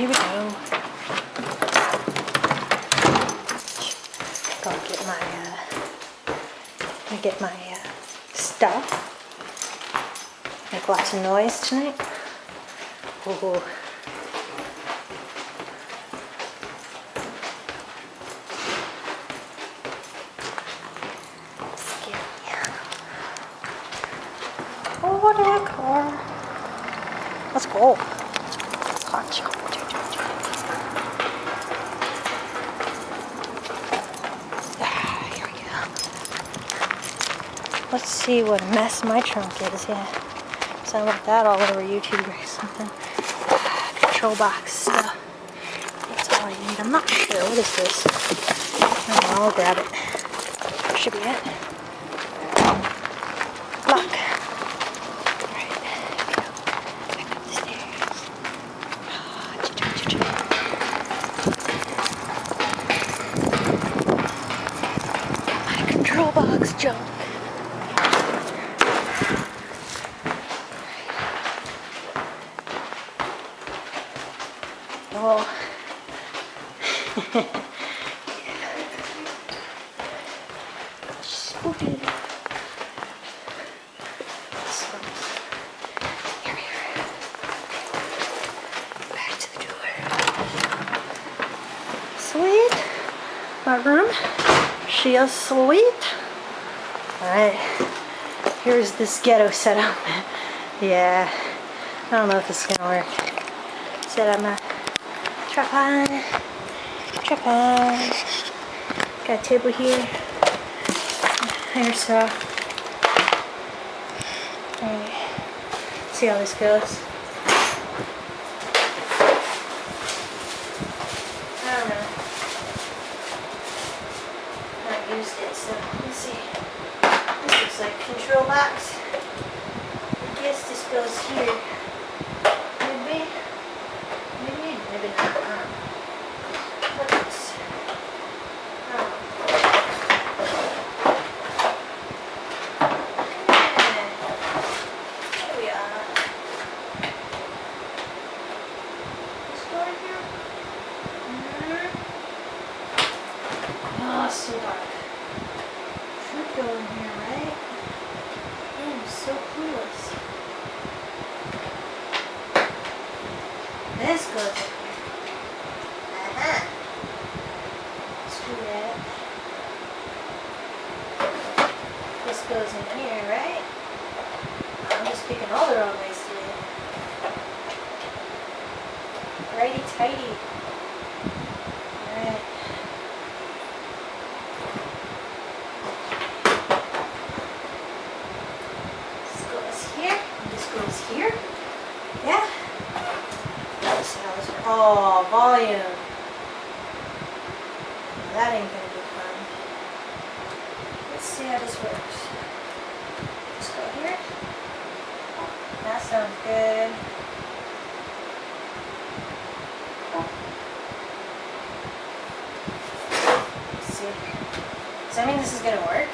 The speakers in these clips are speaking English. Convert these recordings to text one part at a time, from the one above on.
here we go. Gotta get my stuff. Make lots of noise tonight. Ooh. Oh, what a car. Let's go. Here we go. Let's see what a mess my trunk is, yeah. Sound like that all over YouTube or something. Control box stuff. That's all I need. I'm not sure. What is this? I don't know. I'll grab it. Should be it. Lock. Alright. Go. Back up the stairs. My control box junk. Oh. Spooky. Here we are. Back to the door. Sweet. My room. She is sweet. Alright. Here's this ghetto setup. Yeah. I don't know if this is gonna work. Set up my tripod. Got a table here. Hair saw. Alright. See how this goes. I don't know. Not used it, so let's see. This looks like control box. I guess this goes here. Maybe not. What's here we are. This door here? Oh, so dark. Should go in here, right? I'm so clueless. This goes in here. Let's do that. This goes in here, right? I'm just picking all the wrong ways today. Righty tighty. Alright. This goes here. And this goes here. Yeah. Oh, volume. That ain't gonna be fun. Let's see how this works. Just go here. That sounds good. Let's see. Does that mean this is gonna work?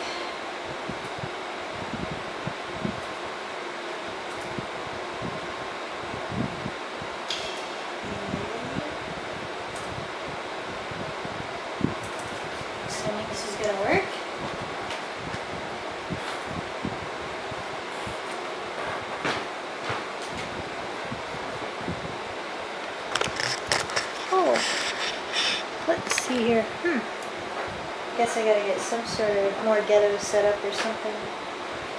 Let's see here. Guess I gotta get some sort of more ghetto set up or something.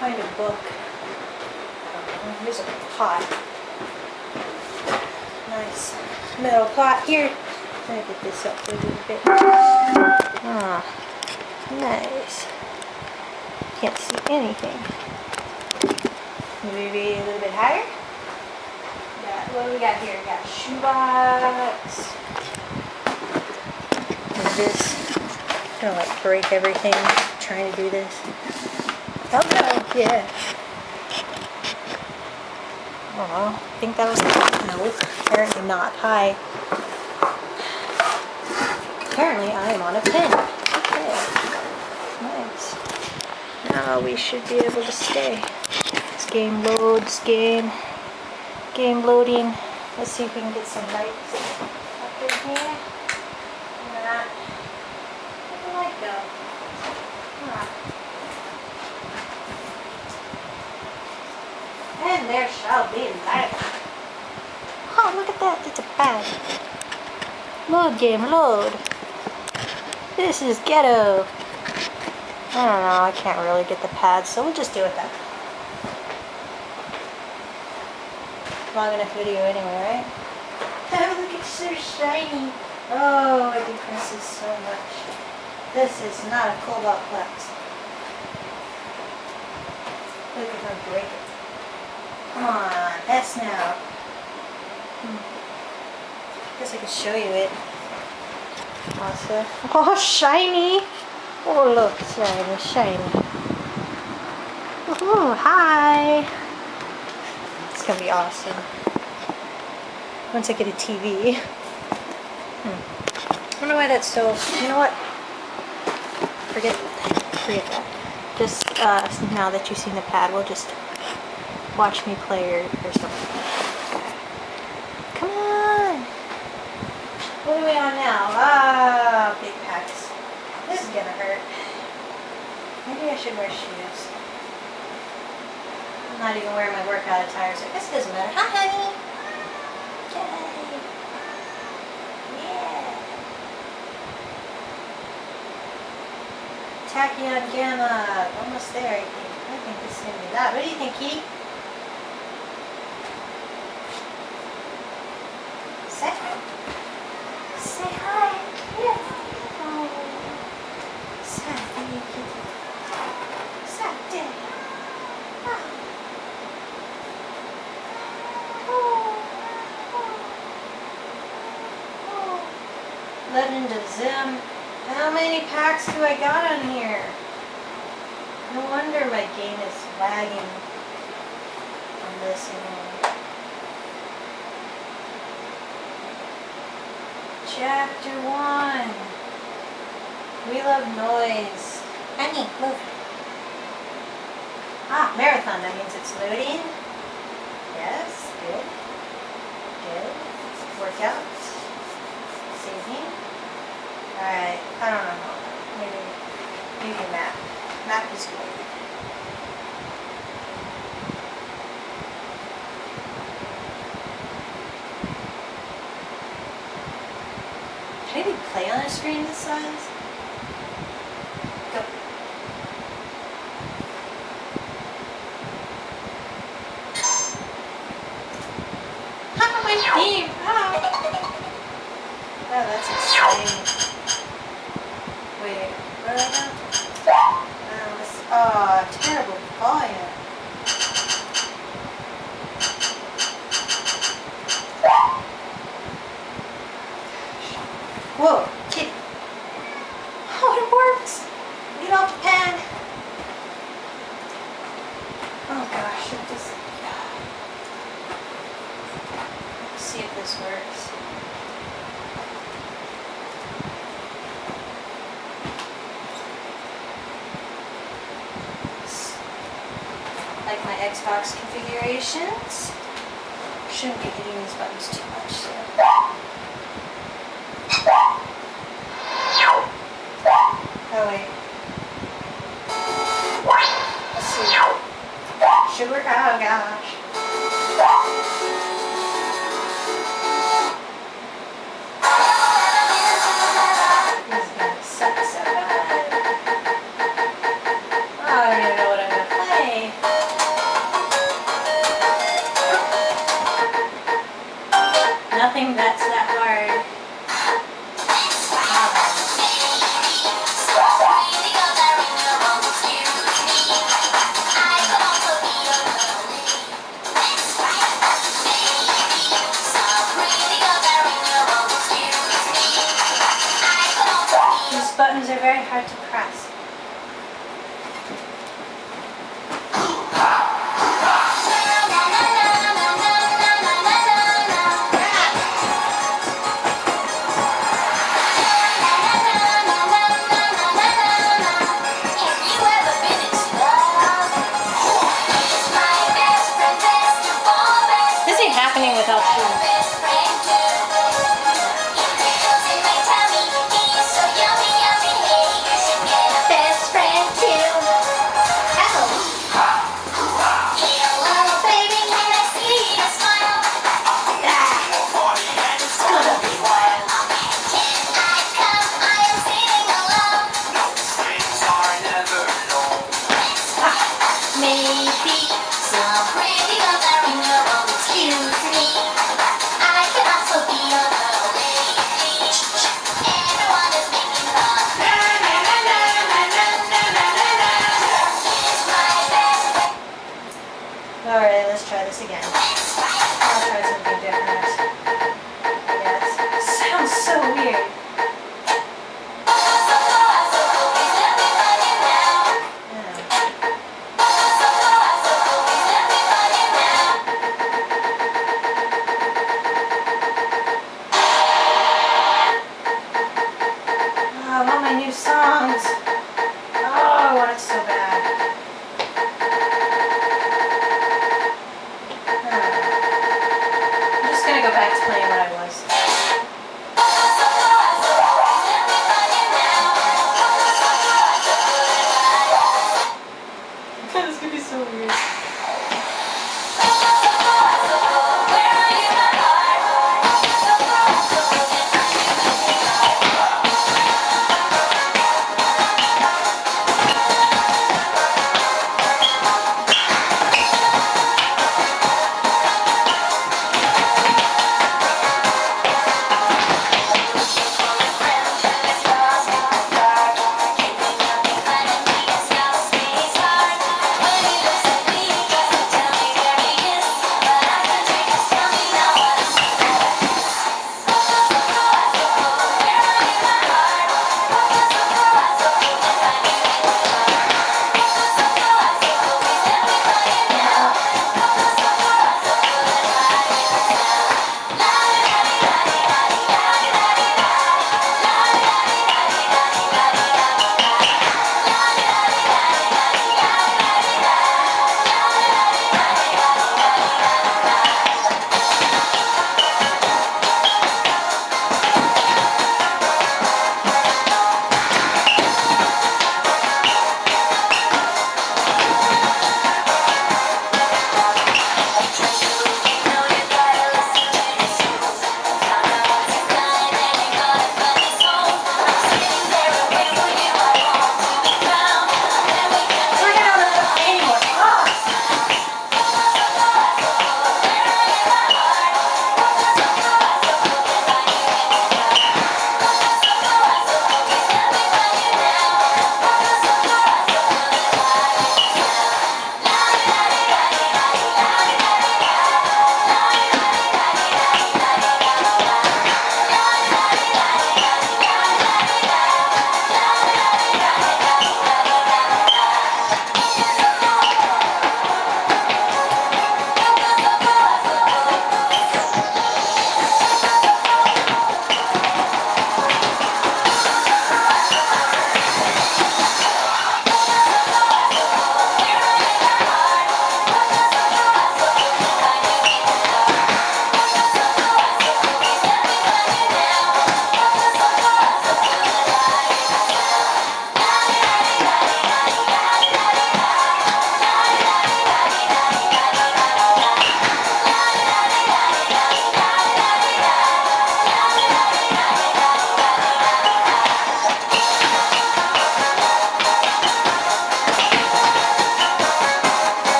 Find a book. Here's a pot. Nice metal pot here. Let me get this up a little bit. Ah, nice. Can't see anything. Maybe a little bit higher. What do we got here? We got a shoebox. This. I'm gonna like break everything trying to do this. Oh no, yeah. I don't know. I think that was no, apparently not. Hi. Apparently I am on a pen. Okay. Nice. Now we should be able to stay. This game loads, game loading. Let's see if we can get some lights up in here. Look at that. Where'd the light go? Ah. And there shall be light. Oh, look at that. It's a pad. Load game, load. This is Ghetto. I don't know. I can't really get the pads, so we'll just do it that. Long enough video anyway, right? Oh, look, it's so shiny. Oh, it depresses so much. This is not a cobalt flex. Look at her break it. Come on, that's now. Guess I can show you it. Awesome. Oh, shiny. Oh, look, shiny, shiny. Oh, hi. It's gonna be awesome. Once I get a TV. I don't know why that's so. You know what? Forget that. Just now that you've seen the pad, we'll just watch me play or something. Come on. What are we on now? Ah, big packs. This is gonna hurt. Maybe I should wear shoes. I'm not even wearing my workout attire, so I guess it doesn't matter. Hi, honey. Yay. Yeah. Tachyon gamma. Almost there, I think. I think this is going to be that. What do you think, Key? Say hi. Say hi. Yes. Oh. Saturday, Kitty. Saturday. Legend of Zim. How many packs do I got on here? No wonder my game is lagging on this anyway. Chapter 1. We love noise. Honey, move. Ah, marathon. That means it's loading. Yes, good. Good. Workout. Saving. Alright, I don't know. Maybe a map. Map is good. Can I even play on a screen this size? Go. Ah, my team! Ah. Oh, that's exciting. Wait, where do I go? Oh, terrible volume. Whoa, kid. Oh, it works. Get off the pad. Oh gosh, it just. Let's see if this works. Like my Xbox configurations. Shouldn't be hitting these buttons too much. So. Oh wait. Let's see. Should work. Oh gosh. This is gonna suck so bad. Oh, I don't even know what I'm gonna play. Nothing that's that hard. These buttons are very hard to press. This ain't happening without shoes. weird. I want my new songs. Oh, I want it so bad. I'm just gonna go back to playing what I was. This could be so weird.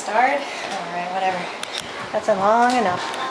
start? Alright, whatever. That's long enough.